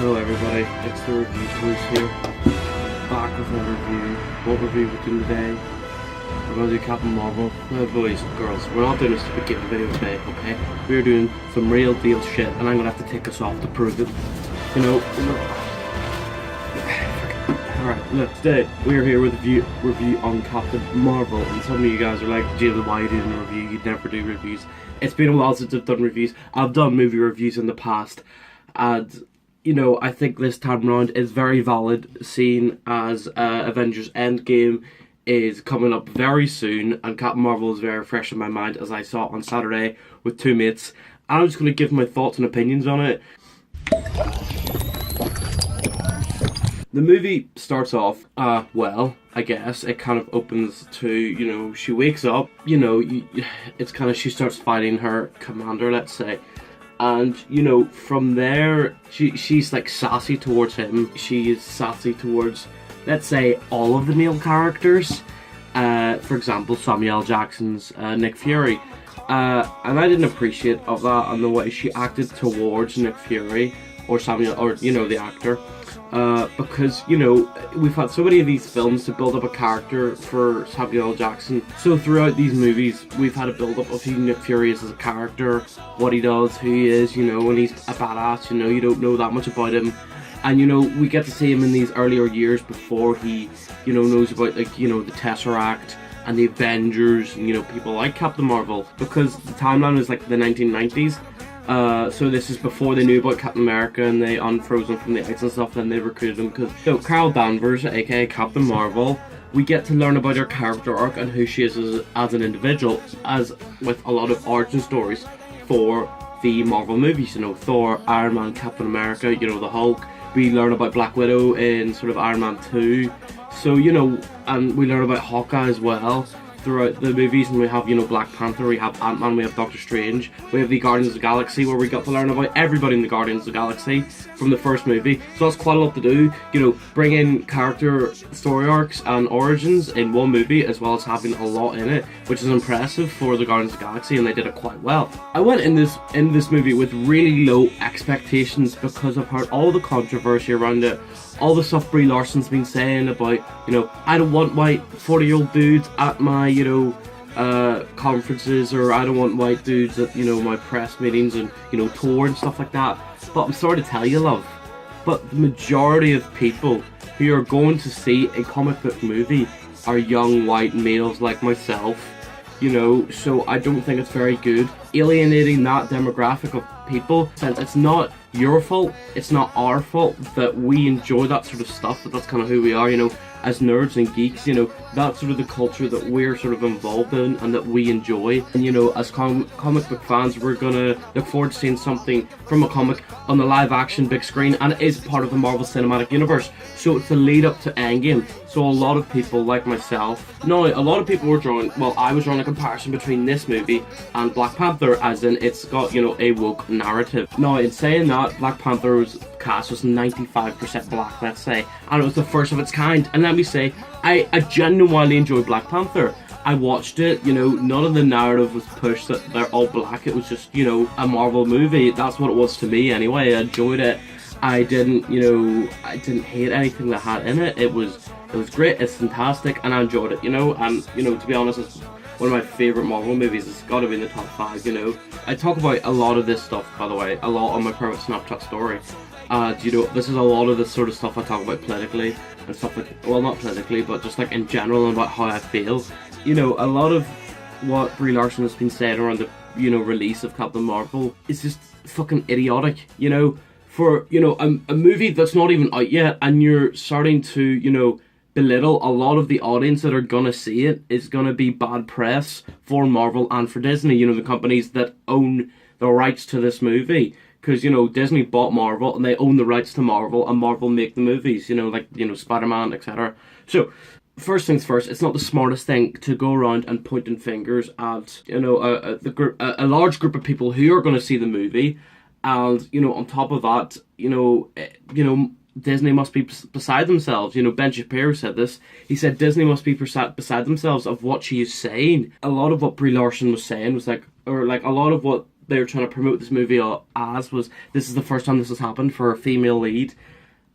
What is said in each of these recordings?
Hello everybody, it's the Reviews Boys here, back with a review. What review we're doing today? We're going to do Captain Marvel. Boys and girls, we're not doing a stupid gaming video today, okay? We're doing some real deal shit, and I'm going to have to take us off to prove it. You know, alright, look, today we're here with a review on Captain Marvel, and some of you guys are like, Jalen, why are you doing a review? You'd never do reviews. It's been a while since I've done reviews. I've done movie reviews in the past, and you know, I think this time around is very valid, seeing as Avengers Endgame is coming up very soon, and Captain Marvel is very fresh in my mind as I saw it on Saturday with two mates. And I'm just going to give my thoughts and opinions on it. The movie starts off, well, I guess. It kind of opens to, you know, she wakes up, you know, it's kind of, she starts fighting her commander, let's say. And, you know, from there, she's like sassy towards him. She is sassy towards, let's say, all of the male characters. For example, Samuel L. Jackson's Nick Fury. And I didn't appreciate of that and the way she acted towards Nick Fury, or Samuel, or, you know, the actor. Because, you know, we've had so many of these films to build up a character for Samuel L. Jackson. So throughout these movies, we've had a build up of who Nick Fury is as a character, what he does, who he is, you know, when he's a badass, you know, you don't know that much about him. And, you know, we get to see him in these earlier years before he, you know, knows about, like, you know, the Tesseract and the Avengers and, you know, people like Captain Marvel. Because the timeline is like the 1990s. So this is before they knew about Captain America and they unfroze him from the ice and stuff, then they recruited him. Because, so Carol Danvers, aka Captain Marvel, we get to learn about her character arc and who she is as an individual, as with a lot of origin stories for the Marvel movies, you know, Thor, Iron Man, Captain America, you know, the Hulk. We learn about Black Widow in sort of Iron Man 2. So, you know, and we learn about Hawkeye as well throughout the movies, and we have, you know, Black Panther, we have Ant-Man, we have Doctor Strange, we have the Guardians of the Galaxy, where we got to learn about everybody in the Guardians of the Galaxy from the first movie. So that's quite a lot to do, you know, bring in character story arcs and origins in one movie, as well as having a lot in it, which is impressive for the Guardians of the Galaxy, and they did it quite well. I went in this movie with really low expectations because I've heard all the controversy around it, all the stuff Brie Larson's been saying about, you know, I don't want white 40-year-old dudes at my, you know, conferences, or I don't want white dudes at, you know, my press meetings and, you know, tour and stuff like that. But I'm sorry to tell you, love, but the majority of people who are going to see a comic book movie are young white males like myself, you know, so I don't think it's very good alienating that demographic of people, since it's not your fault, it's not our fault that we enjoy that sort of stuff, but that's kind of who we are, you know, as nerds and geeks, you know, that's sort of the culture that we're sort of involved in and that we enjoy. And, you know, as comic book fans, we're gonna look forward to seeing something from a comic on the live action big screen, and it is part of the Marvel Cinematic Universe, so it's the lead up to Endgame. So a lot of people, like myself, no, a lot of people were drawing, well, I was drawing a comparison between this movie and Black Panther, as in it's got, you know, a woke narrative. Now, in saying that, Black Panther's cast was 95% black, let's say, and it was the first of its kind. And let me say, I genuinely enjoyed Black Panther. I watched it, you know, none of the narrative was pushed that they're all black. It was just, you know, a Marvel movie. That's what it was to me anyway. I enjoyed it. I didn't, you know, I didn't hate anything that had in it. It was great, it's fantastic, and I enjoyed it, you know. And, you know, to be honest, it's one of my favourite Marvel movies. It's got to be in the top 5, you know. I talk about a lot of this stuff, by the way, a lot on my private Snapchat story. You know, this is a lot of the sort of stuff I talk about politically and stuff like, well, not politically, but just like in general about how I feel. You know, a lot of what Brie Larson has been saying around the, you know, release of Captain Marvel is just fucking idiotic, you know, for, you know, a movie that's not even out yet, and you're starting to, you know, belittle a lot of the audience that are gonna see it. Is gonna be bad press for Marvel and for Disney, you know, the companies that own the rights to this movie. Because, you know, Disney bought Marvel and they own the rights to Marvel, and Marvel make the movies, you know, like, you know, Spider-Man, etc. So, first things first, it's not the smartest thing to go around and pointing fingers at, you know, a large group of people who are going to see the movie. And, you know, on top of that, you know, Disney must be beside themselves. You know, Ben Shapiro said this. He said Disney must be beside themselves of what she is saying. A lot of what Brie Larson was saying was like, or like a lot of what they were trying to promote this movie as was, this is the first time this has happened for a female lead,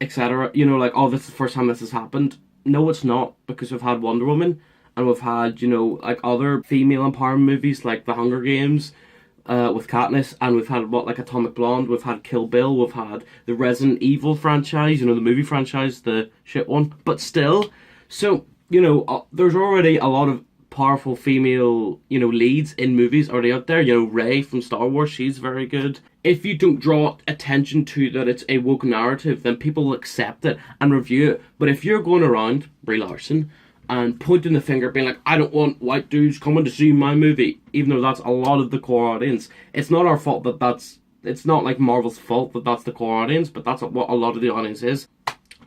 etc. You know, like, oh, this is the first time this has happened. No, it's not, because we've had Wonder Woman, and we've had, you know, like other female empowerment movies like The Hunger Games, with Katniss, and we've had like Atomic Blonde, we've had Kill Bill, we've had the Resident Evil franchise, you know, the movie franchise, the shit one. But still, so, you know, there's already a lot of powerful female, you know, leads in movies already out there. You know, Rey from Star Wars, she's very good. If you don't draw attention to that it's a woke narrative, then people will accept it and review it. But if you're going around, Brie Larson, and pointing the finger, being like, I don't want white dudes coming to see my movie, even though that's a lot of the core audience. It's not our fault it's not like Marvel's fault that that's the core audience, but that's what a lot of the audience is.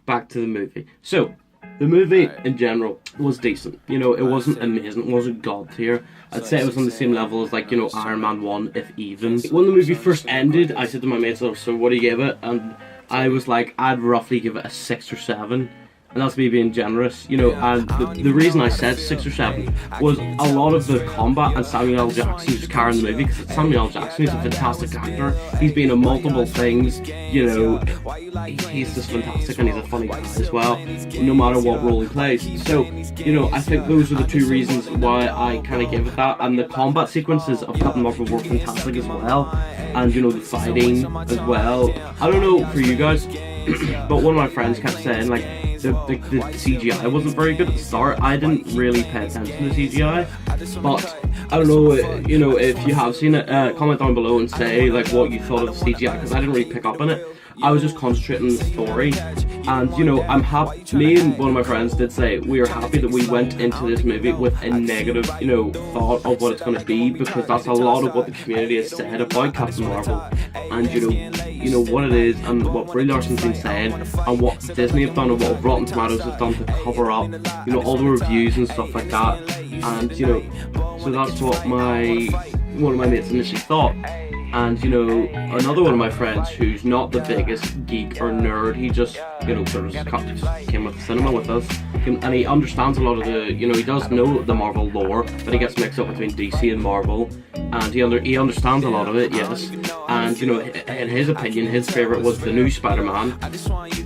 Back to the movie. So, the movie in general was decent. You know, it wasn't amazing, it wasn't god tier. I'd say it was on the same level as, like, you know, Iron Man 1, if even. When the movie first ended, I said to my mates, so what do you give it? And I was like, I'd roughly give it a 6 or 7. And that's me being generous, you know, and the reason I said 6 or 7 was a lot of the combat and Samuel L. Jackson just carrying the movie, because Samuel L. Jackson is a fantastic actor. He's been in multiple things, you know, he's just fantastic, and he's a funny guy as well, no matter what role he plays. So, you know, I think those are the two reasons why I kind of give it that, and the combat sequences of Captain Marvel were fantastic as well, and, you know, the fighting as well. I don't know for you guys, but one of my friends kept saying, like, the CGI wasn't very good at the start. I didn't really pay attention to CGI, but I don't know, you know, if you have seen it, comment down below and say, like, what you thought of the CGI, because I didn't really pick up on it. I was just concentrating on the story, and, you know, I'm happy, me and one of my friends did say we are happy that we went into this movie with a negative, you know, thought of what it's going to be, because that's a lot of what the community has said about Captain Marvel, and, you know what it is, and what Brie Larson's been saying, and what Disney have done, and what Rotten Tomatoes have done to cover up, you know, all the reviews and stuff like that, and, you know, so that's what one of my mates initially thought. And, you know, another one of my friends who's not the biggest geek or nerd, he just, you know, sort of came with the cinema with us, and he understands a lot of the, you know, he does know the Marvel lore, but he gets mixed up between DC and Marvel, and he understands a lot of it, yes, and, you know, in his opinion, his favourite was the new Spider-Man,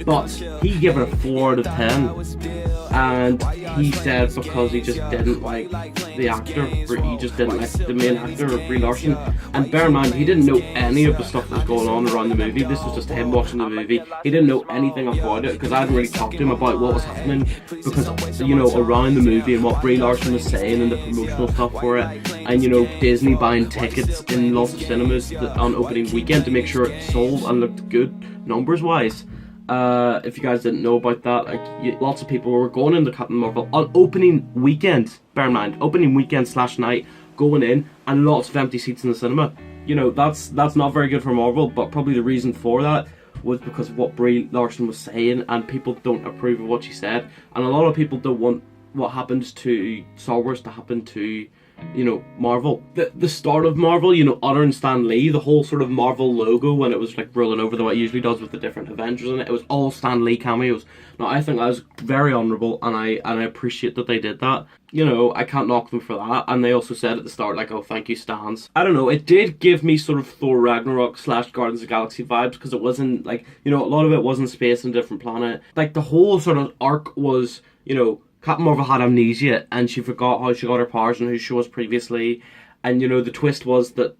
but he gave it a 4 out of 10, and he said because he just didn't like the actor, or he just didn't like the main actor, Brie Larson, and bear in mind, he didn't know any of the stuff that was going on around the movie. This was just him watching the movie. He didn't know anything about it, because I hadn't really talked to him about what was happening, because, you know, around the movie and what Brie Larson was saying and the promotional stuff for it, and, you know, Disney buying tickets in lots of cinemas on opening weekend to make sure it sold and looked good numbers wise. If you guys didn't know about that, like, lots of people were going into Captain Marvel on opening weekend, bear in mind, opening weekend / night, going in, and lots of empty seats in the cinema. You know, that's not very good for Marvel, but probably the reason for that was because of what Brie Larson was saying, and people don't approve of what she said, and a lot of people don't want what happens to Star Wars to happen to, you know, Marvel. The start of Marvel, you know, honoring Stan Lee, the whole sort of Marvel logo when it was like rolling over the way it usually does with the different Avengers in it, it was all Stan Lee cameos. Now, I think that was very honourable, and I appreciate that they did that. You know, I can't knock them for that, and they also said at the start, like, oh, thank you, Stans. I don't know, it did give me sort of Thor Ragnarok / Guardians of the Galaxy vibes, because it wasn't, like, you know, a lot of it was in space and a different planet. Like, the whole sort of arc was, you know, Captain Marvel had amnesia, and she forgot how she got her powers and who she was previously. And, you know, the twist was that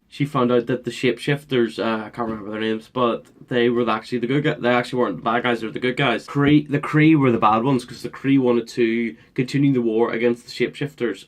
she found out that the shapeshifters, I can't remember their names, but they were actually the good guys. They actually weren't the bad guys, they were the good guys. The Kree were the bad ones, because the Kree wanted to continue the war against the shapeshifters.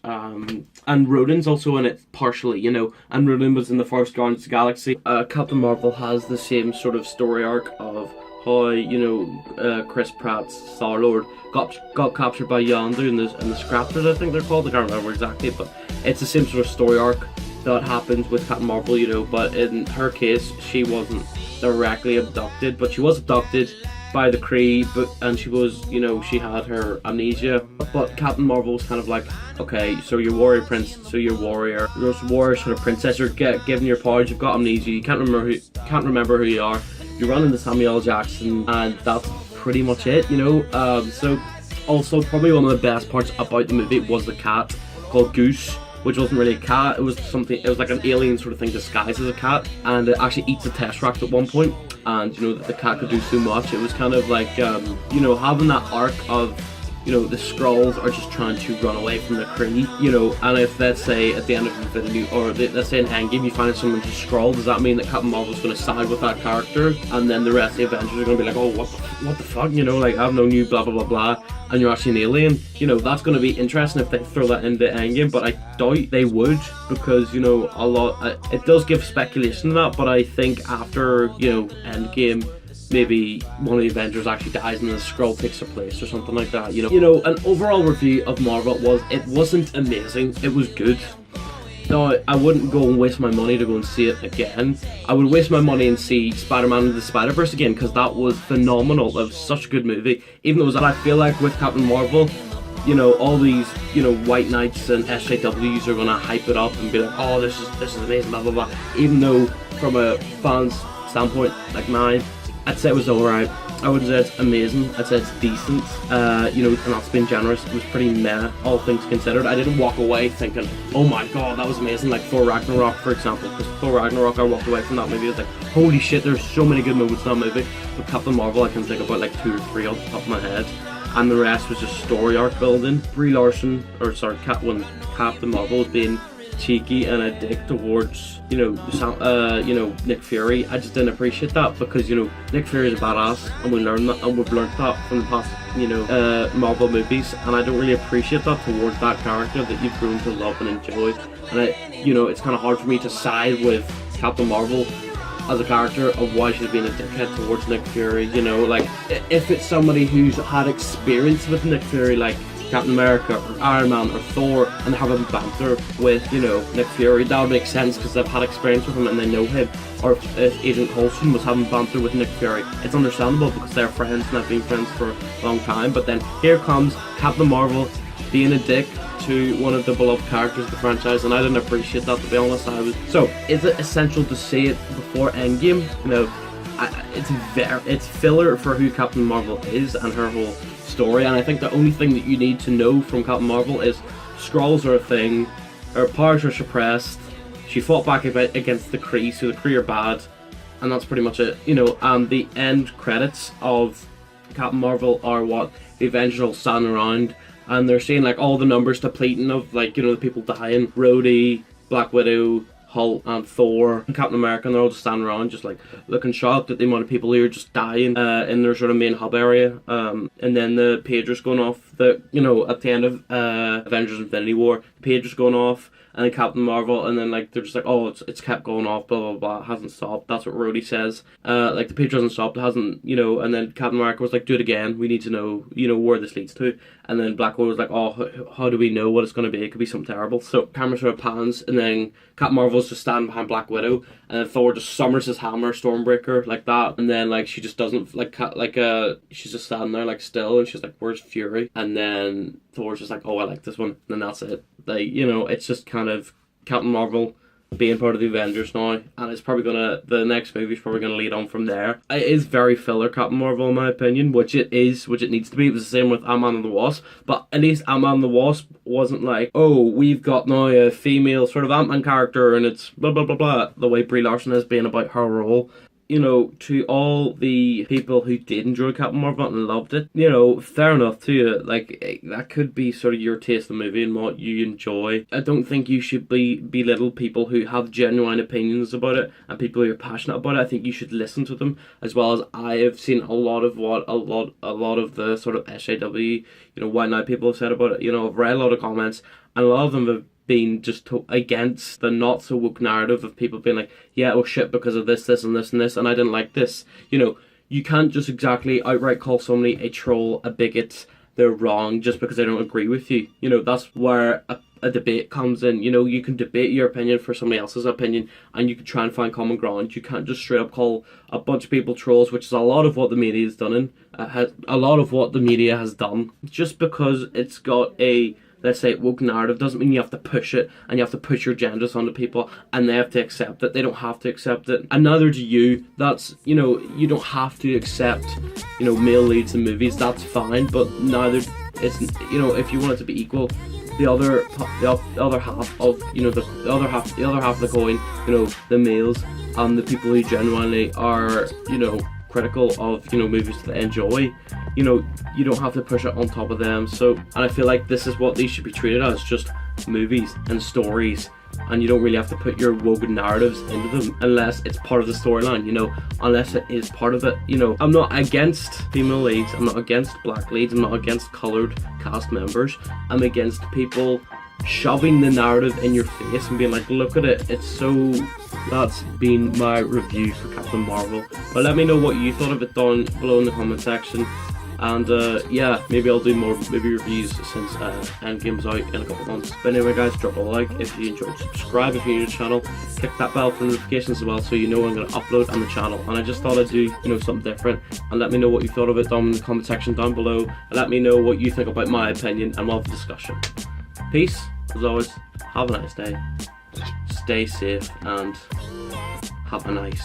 And Rodin's also in it, partially, you know, and Rodin was in the first Guardians of the Galaxy. Captain Marvel has the same sort of story arc of how, you know, Chris Pratt's Star-Lord got captured by Yondu and the Scrappers, I think they're called. I can't remember exactly, but it's the same sort of story arc that happens with Captain Marvel, you know, but in her case, she wasn't directly abducted, but she was abducted by the Kree, and she was, you know, she had her amnesia, but Captain Marvel was kind of like, okay, so you're warrior prince, so you're warrior sort of princess, you're given your powers, you've got amnesia, you can't remember who you are, you're running to Samuel L. Jackson, and that's pretty much it, you know. So also probably one of the best parts about the movie was the cat called Goose, which wasn't really a cat. It was something. It was like an alien sort of thing disguised as a cat, and it actually eats a Tesseract at one point. And you know that the cat could do so much. It was kind of like you know, having that arc of, you know, the Skrulls are just trying to run away from the Kree, you know, and if, let's say, at the end of Infinity, or let's say in Endgame, you find someone's a Skrull, does that mean that Captain Marvel's going to side with that character? And then the rest of the Avengers are going to be like, oh, what the fuck, you know, like, I've known you, blah, blah, blah, blah, and you're actually an alien? You know, that's going to be interesting if they throw that into Endgame, but I doubt they would, because, you know, it does give speculation to that, but I think after, you know, Endgame, maybe one of the Avengers actually dies and the Skrull takes their place or something like that, you know. You know, an overall review of Marvel it wasn't amazing, it was good. Now, I wouldn't go and waste my money to go and see it again. I would waste my money and see Spider-Man and the Spider-Verse again, because that was phenomenal. That was such a good movie. Even though I feel like with Captain Marvel, you know, all these, you know, white knights and SJWs are gonna hype it up and be like, oh, this is amazing, blah blah blah. Even though from a fan's standpoint like mine, I'd say it was alright. I wouldn't say it's amazing, I'd say it's decent. You know, and that's being generous. It was pretty meh, all things considered. I didn't walk away thinking, oh my god, that was amazing, like Thor Ragnarok, for example. Because Thor Ragnarok, I walked away from that movie, I was like, holy shit, there's so many good moments in that movie. But Captain Marvel, I can think about like 2 or 3 off the top of my head. And the rest was just story arc building. Captain Marvel was being cheeky and a dick towards, you know, Nick Fury. I just didn't appreciate that, because, you know, Nick Fury is a badass, and we've learned that from the past, you know, Marvel movies, and I don't really appreciate that towards that character that you've grown to love and enjoy. And you know, it's kind of hard for me to side with Captain Marvel as a character of why she's being a dickhead towards Nick Fury. You know, like, if it's somebody who's had experience with Nick Fury, like Captain America or Iron Man or Thor, and they're having banter with, you know, Nick Fury, that would make sense because they've had experience with him and they know him. Or if Agent Coulson was having banter with Nick Fury, it's understandable because they're friends and have been friends for a long time. But then here comes Captain Marvel being a dick to one of the beloved characters of the franchise, and I didn't appreciate that, to be honest. So is it essential to see it before Endgame? You know, it's filler for who Captain Marvel is and her whole story, and I think the only thing that you need to know from Captain Marvel is Skrulls are a thing, her powers are suppressed, she fought back against the Kree, so the Kree are bad, and that's pretty much it. You know, and the end credits of Captain Marvel are what the Avengers all stand around, and they're seeing like all the numbers depleting of, like, you know, the people dying, Rhodey, Black Widow, Hulk and Thor and Captain America, and they're all just standing around just like looking shocked at the amount of people who are just dying in their sort of main hub area, and then the pagers going off, you know, at the end of Avengers Infinity War, the pagers going off, and then Captain Marvel, and then like they're just like, oh, it's kept going off, blah blah blah, it hasn't stopped. That's what Rhodey says. Like the pager hasn't stopped, it hasn't, you know. And then Captain America was like, do it again, we need to know, you know, where this leads to. And then Black Widow was like, oh, how do we know what it's going to be? It could be something terrible. So camera sort of pans, and then Captain Marvel's just standing behind Black Widow, and then Thor just summers his hammer, Stormbreaker, like that. And then like she just doesn't she's just standing there like still, and she's like, where's Fury? And then Thor's just like, oh, I like this one. And then that's it. Like, you know, it's just kind of Captain Marvel being part of the Avengers now, and it's probably the next movie's probably gonna lead on from there. It is very filler Captain Marvel in my opinion, which it needs to be. It was the same with Ant-Man and the Wasp, but at least Ant-Man and the Wasp wasn't like, oh, we've got now a female sort of Ant-Man character and it's blah blah blah blah, the way Brie Larson has been about her role. You know, to all the people who did enjoy Captain Marvel and loved it, you know, fair enough to you. Like, that could be sort of your taste of the movie and what you enjoy. I don't think you should belittle people who have genuine opinions about it and people who are passionate about it. I think you should listen to them, as well as I have seen a lot of the sort of SJW, you know, white knight people have said about it. You know, I've read a lot of comments, and a lot of them have been just against the not so woke narrative of people being like, yeah, oh shit, because of this and this and this, and I didn't like this. You know, you can't just exactly outright call somebody a troll, a bigot, they're wrong just because they don't agree with you. You know, that's where a debate comes in. You know, you can debate your opinion for somebody else's opinion, and you can try and find common ground. You can't just straight up call a bunch of people trolls, which is a lot of what the media has done. A lot of what the media has done. Just because it's got a, let's say, woke narrative doesn't mean you have to push it and you have to push your agendas onto people and they have to accept it. They don't have to accept it, and neither do you. That's, you know, you don't have to accept, you know, male leads in movies. That's fine, but neither, it's, you know, if you want it to be equal, the other half of, you know, the other half of the coin, you know, the males and the people who genuinely are, you know, critical of, you know, movies that they enjoy. You know, you don't have to push it on top of them. So, and I feel like this is what these should be treated as, just movies and stories, and you don't really have to put your woke narratives into them unless it's part of the storyline, you know, unless it is part of it. You know, I'm not against female leads, I'm not against black leads, I'm not against coloured cast members. I'm against people shoving the narrative in your face and being like, look at it, it's so... That's been my review for Captain Marvel. But let me know what you thought of it down below in the comment section. And yeah, maybe I'll do more movie reviews since Endgame's out in a couple months. But anyway guys, drop a like if you enjoyed, subscribe if you're new to the channel, click that bell for notifications as well so you know when I'm going to upload on the channel. And I just thought I'd do, you know, something different, and let me know what you thought of it down in the comment section down below, and let me know what you think about my opinion, and we'll have a discussion. Peace, as always, have a nice day, stay safe, and have a nice